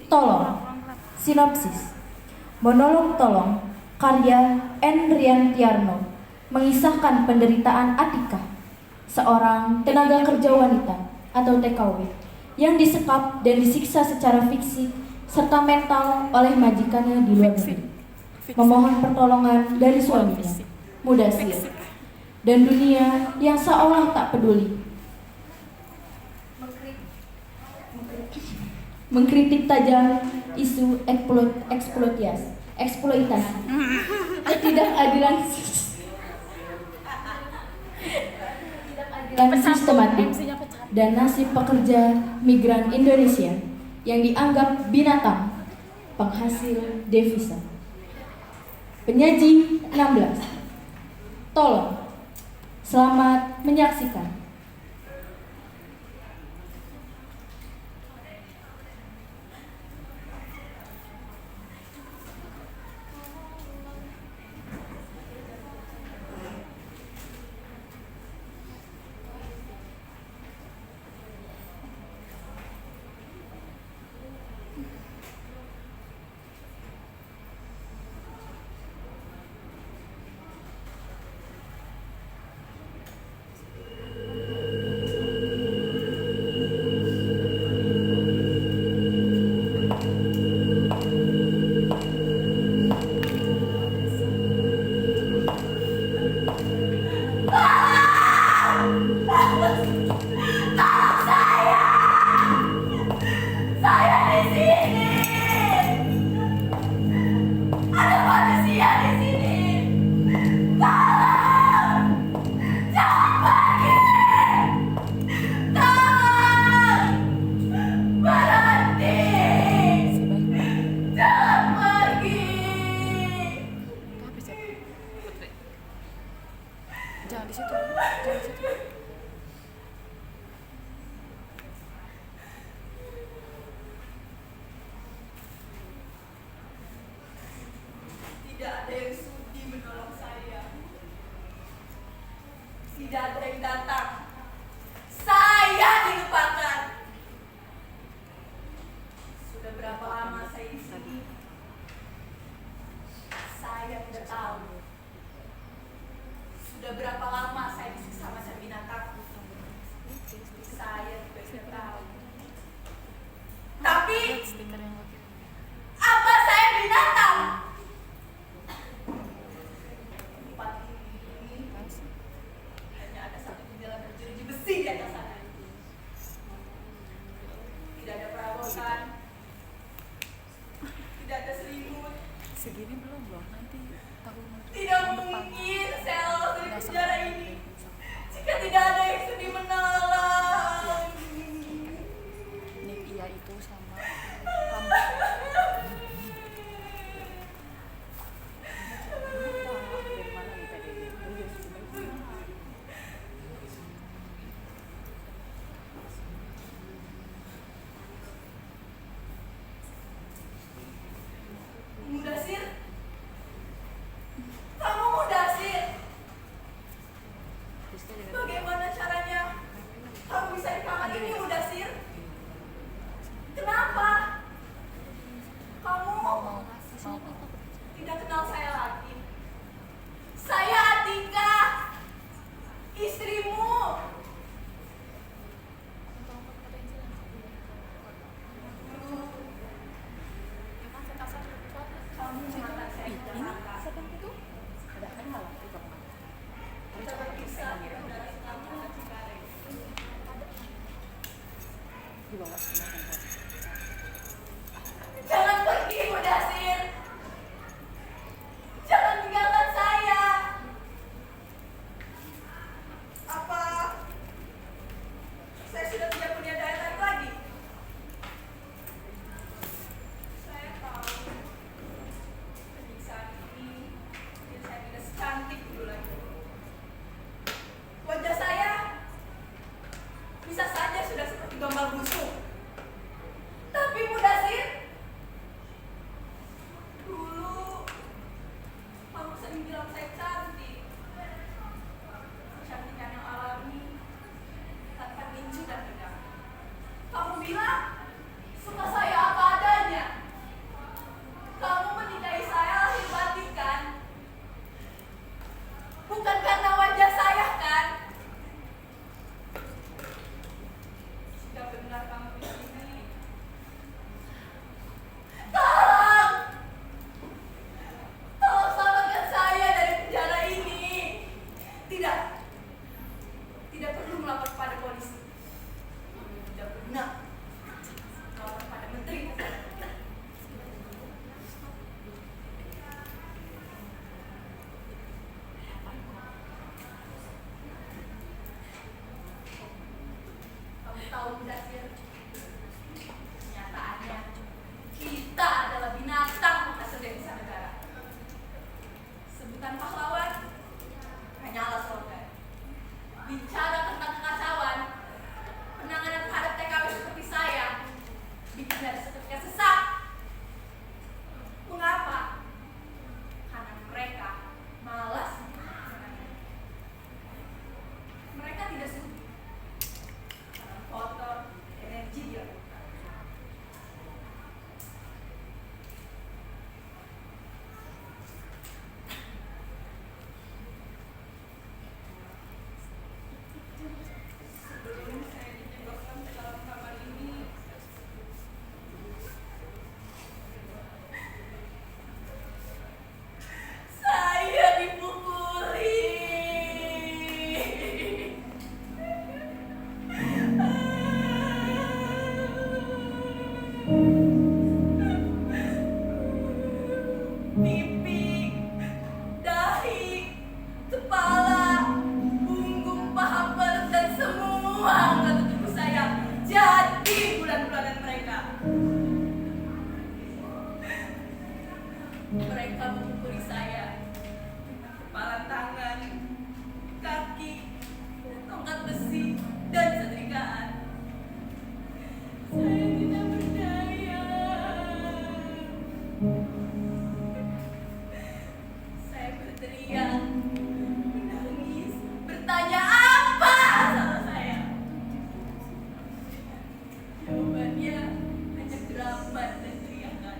Tolong. Sinopsis. Monolog Tolong, karya Enrian Tiarno, mengisahkan penderitaan Atika, seorang tenaga kerja wanita atau TKW yang disekap dan disiksa secara fisik serta mental oleh majikannya di luar negeri. Memohon pertolongan dari suaminya, Mudasir, dan dunia yang seolah tak peduli. Mengkritik tajam isu eksploitasi, ketidakadilan sistematik, dan nasib pekerja migran Indonesia yang dianggap binatang penghasil devisa. Penyaji 16. Tolong, selamat menyaksikan. Jangan di situ, jangan di situ. Tidak ada yang sudi menolong saya. Tidak ada yang datang. Saya dilupakan. Sudah berapa lama saya di sini? Saya tidak tahu. Sudah berapa lama saya disiksa macam binatang? Saya juga tidak tahu. Tapi apa saya binatang? Tempat ini hanya ada satu jendela berjeruji besi di atas sana. Tidak ada perabotan. Tidak ada selimut. Segini belum loh, nanti tahun Tidak mungkin saya lolos dari penjara ini jika tidak ada yang sudi menolong. nih iya itu sama rambut. Dari mana nih tadi? Mudasir, kamu Mudasir. Bagaimana caranya kamu bisa di kamar ini, Mudasir? Kenapa? Kamu tidak kenal saya lagi. Saya Atika, istrimu. Kamu mantan saya di Jakarta. Kita berpisah dari Selamat dan Cengkareng. Dibawa sama kantor. Jangan pergi, Mudasir. Jangan tinggalkan saya. Apa saya sudah tidak punya daya tarik lagi? Saya tahu penyiksaan ini bikin saya tidak secantik dulu lagi. Wajah saya bisa saja sudah seperti gambar busuk. mereka sesak. Mengapa? Karena mereka malas. Mereka tidak suka karena kotor, energi dia. Sebelum saya dijebakkan ke dalam kamar ini, saya dipukuli. Pipi, dahi, kepala, punggung, paha perut, dan semua anggota tubuh saya jadi bulan-bulanan mereka. Mereka memukuli saya dengan kepala tangan, kaki, tongkat besi, dan setrikaan. Saya tidak berdaya. Saya berteriak, menangis, bertanya apa salah saya. Jawabannya hanya geramban dan teriakan.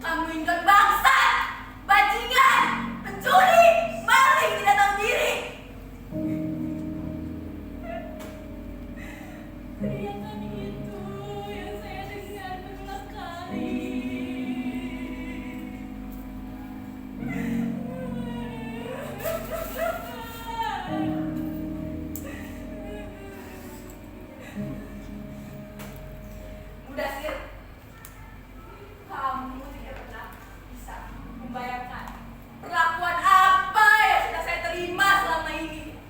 Kamu ingat bangsat, bajingan, pencuri, maling, tidak tahu diri. Teriakan itu yang saya dengar berulang kali. Mudasir, kamu tidak pernah bisa membayangkan perlakuan apa yang sudah saya terima selama ini.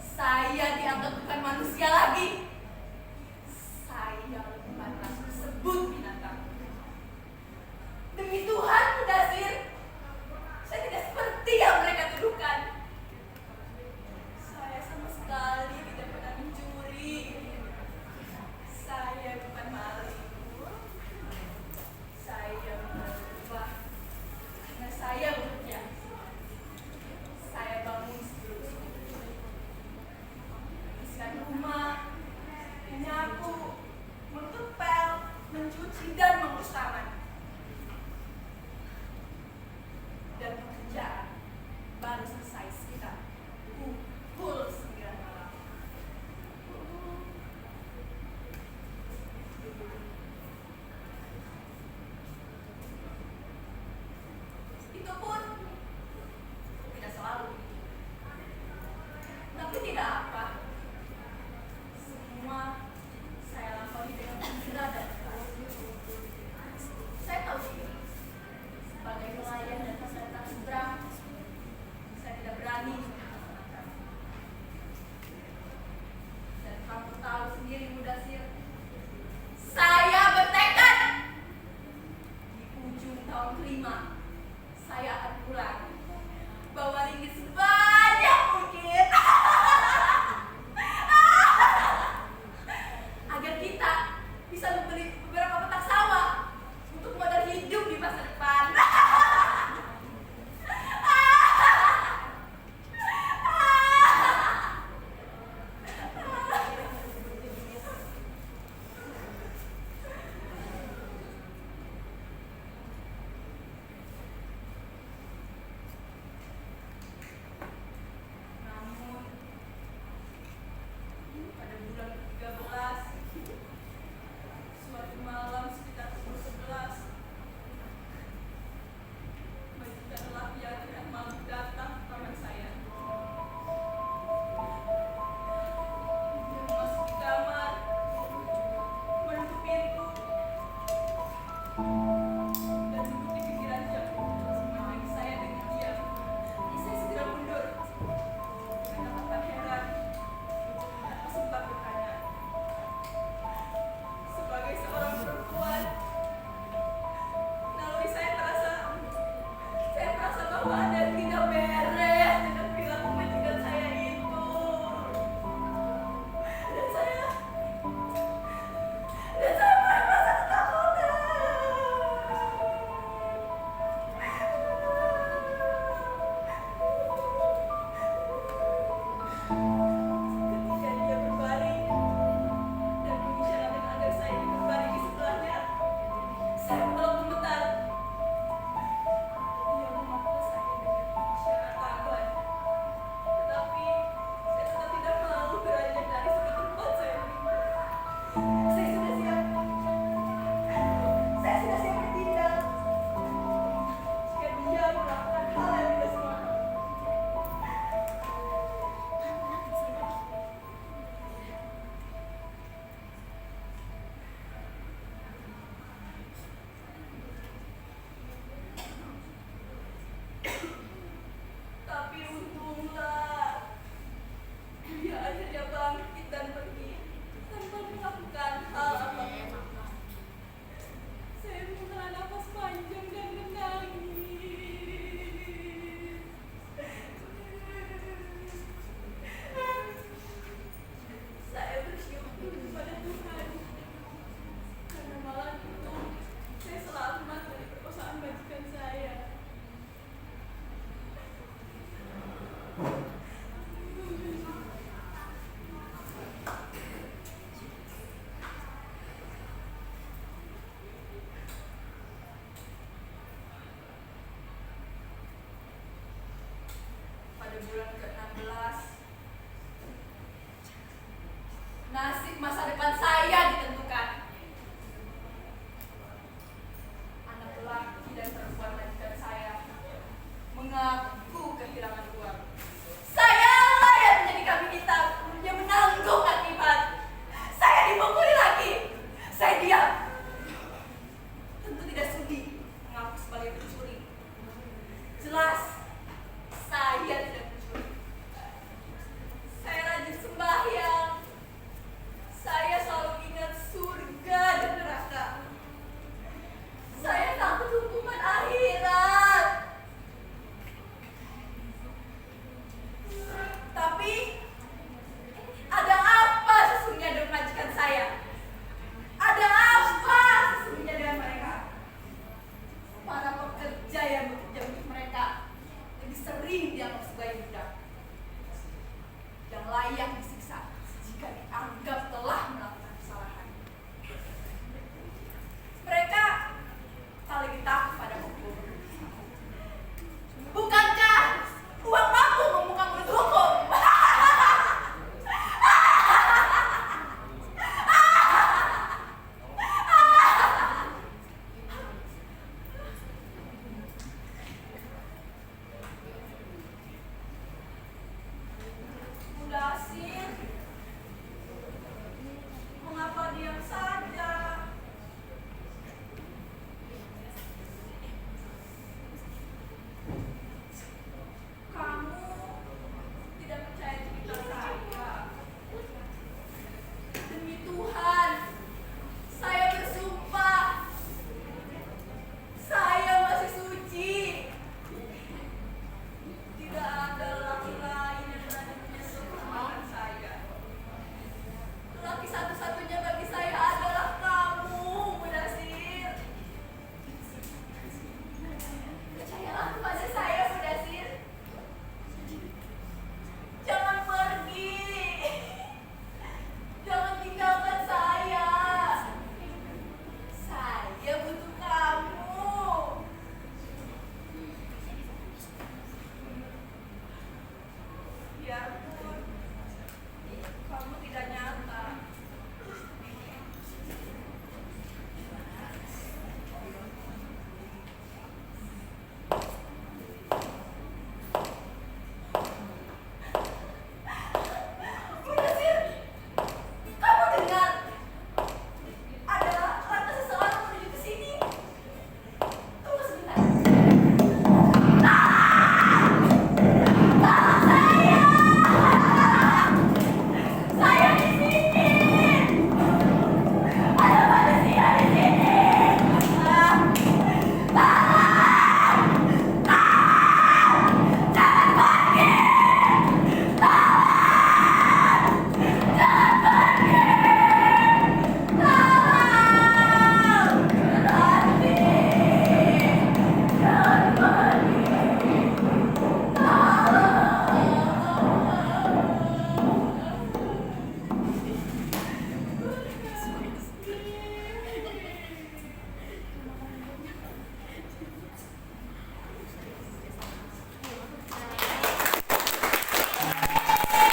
Saya dianggap bukan manusia lagi. Saya bukan ras disebut binatang. Demi Tuhan, Mudasir, saya tidak seperti yang mereka tuduhkan. Saya sama sekali tidak pernah mencuri. Saya bukan maling. Saya bukan berubah. Karena saya bekerja. Saya bangun sebelum subuh. Bersihkan rumah, menyapu, mengepel, mencuci, dan mengurus taman. Dan pekerjaan baru selesai sekitar pukul 9 malam. Itu pun tidak selalu begitu. Tapi tidak apa. Semua saya lampaui dengan gembira dan ikhlas. jelas nasib masa depan saya ditentukan